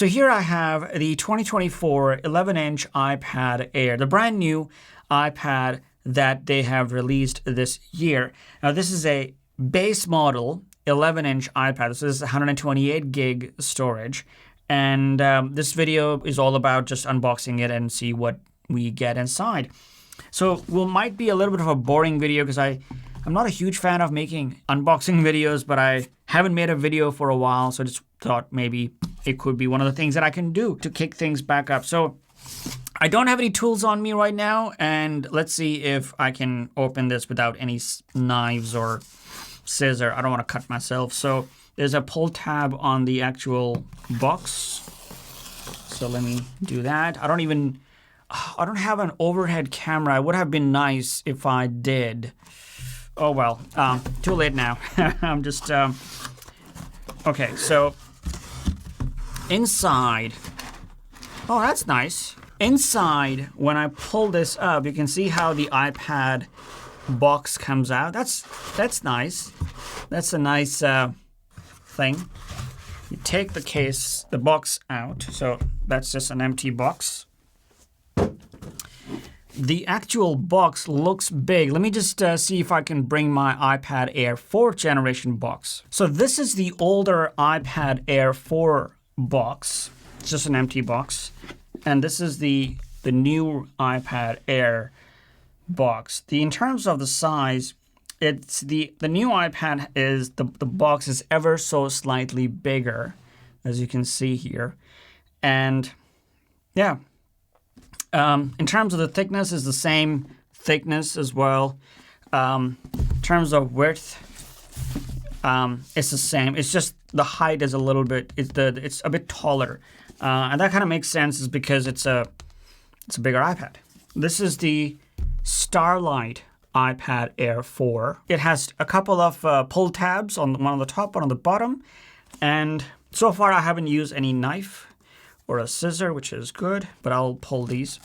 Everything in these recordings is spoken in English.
So here I have the 2024 11-inch iPad Air, the brand new iPad that they have released this year. Now this is a base model 11-inch iPad. So this is 128 gig storage. And this video is all about just unboxing it and see what we get inside. So might be a little bit of a boring video because I'm not a huge fan of making unboxing videos, but I haven't made a video for a while. So I just thought maybe it could be one of the things that I can do to kick things back up. So I don't have any tools on me right now. And let's see if I can open this without any knives or scissor. I don't want to cut myself. So there's a pull tab on the actual box. So let me do that. I don't have an overhead camera. It would have been nice if I did. Oh, well, too late now. I'm just, okay, so inside, oh, that's nice. Inside, when I pull this up, you can see how the iPad box comes out. That's nice. That's a nice thing. You take the box out. So that's just an empty box. The actual box looks big. Let me just see if I can bring my iPad Air 4th generation box. So this is the older iPad Air 4 box. It's just an empty box. And this is the new iPad Air box. In terms of the size, it's the new iPad is the box is ever so slightly bigger, as you can see here. And yeah. In terms of the thickness, is the same thickness as well. In terms of width, it's the same. It's just the height is a little bit. It's a bit taller, and that kind of makes sense, is because it's a bigger iPad. This is the Starlight iPad Air 4. It has a couple of pull tabs, one on the top, one on the bottom, and so far I haven't used any knife or a scissor, which is good, but I'll pull these.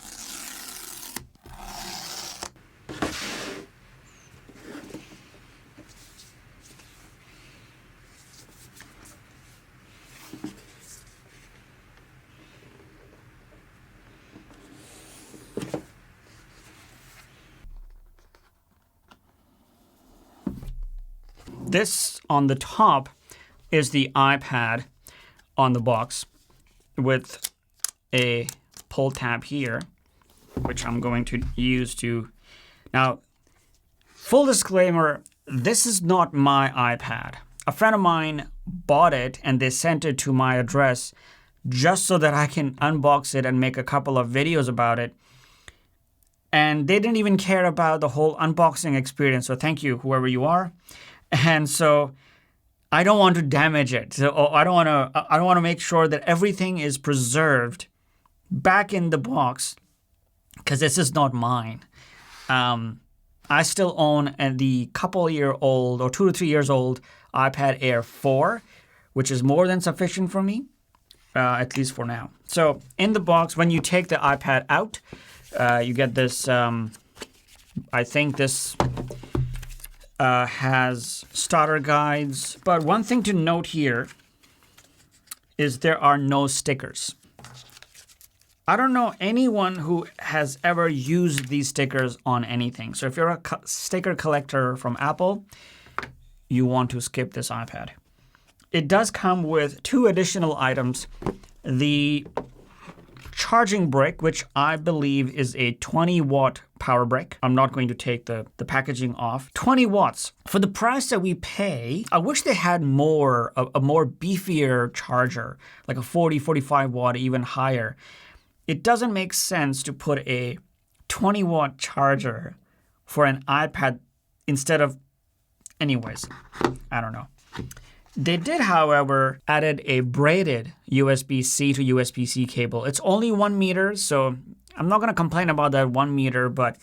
This on the top is the iPad on the box, with a pull tab here, which I'm going to use to... Now, full disclaimer, this is not my iPad. A friend of mine bought it and they sent it to my address just so that I can unbox it and make a couple of videos about it. And they didn't even care about the whole unboxing experience. So thank you, whoever you are. And so I don't want to damage it. So I don't want to make sure that everything is preserved back in the box, because this is not mine. I still own the couple-year-old or 2 to 3 years old iPad Air 4, which is more than sufficient for me, at least for now. So in the box, when you take the iPad out, you get this. I think this has starter guides. But one thing to note here is there are no stickers. I don't know anyone who has ever used these stickers on anything. So if you're a sticker collector from Apple, you want to skip this iPad. It does come with 2 additional items. The charging brick, which I believe is a 20-watt power brick. I'm not going to take the packaging off. 20 watts. For the price that we pay, I wish they had a more beefier charger, like a 40, 45 watt, even higher. It doesn't make sense to put a 20-watt charger for an iPad instead of... Anyways, I don't know. They did, however, added a braided USB-C to USB-C cable. It's only 1 meter, so I'm not going to complain about that 1 meter, but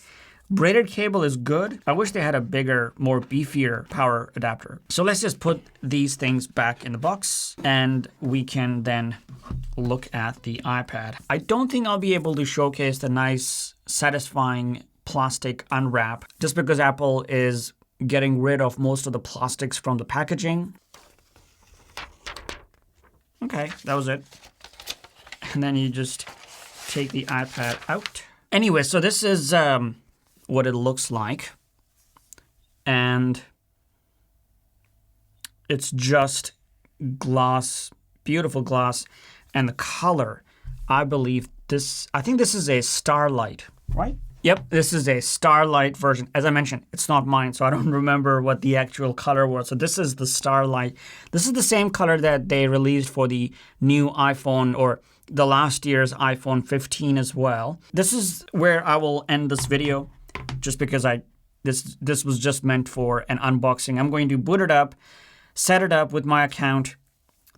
braided cable is good. I wish they had a bigger, more beefier power adapter. So let's just put these things back in the box, and we can then look at the iPad. I don't think I'll be able to showcase the nice, satisfying plastic unwrap, just because Apple is getting rid of most of the plastics from the packaging. Okay, that was it. and then you just take the iPad out. Anyway, so this is what it looks like. And it's just glass, beautiful glass. And the color, I think this is a Starlight, right? Yep, this is a Starlight version. As I mentioned, it's not mine, so I don't remember what the actual color was. So this is the Starlight. This is the same color that they released for the new iPhone or the last year's iPhone 15 as well. This is where I will end this video just because this was just meant for an unboxing. I'm going to boot it up, set it up with my account,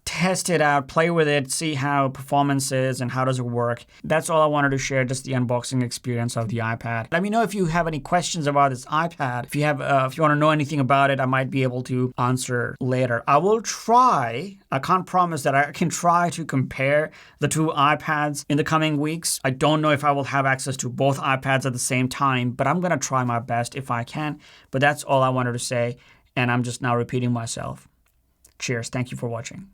test it out, play with it, see how performance is and how does it work. That's all I wanted to share, just the unboxing experience of the iPad. Let me know if you have any questions about this iPad. If you want to know anything about it, I might be able to answer later. I will try. I can't promise that I can try to compare the two iPads in the coming weeks. I don't know if I will have access to both iPads at the same time, but I'm going to try my best if I can. But that's all I wanted to say, and I'm just now repeating myself. Cheers. Thank you for watching.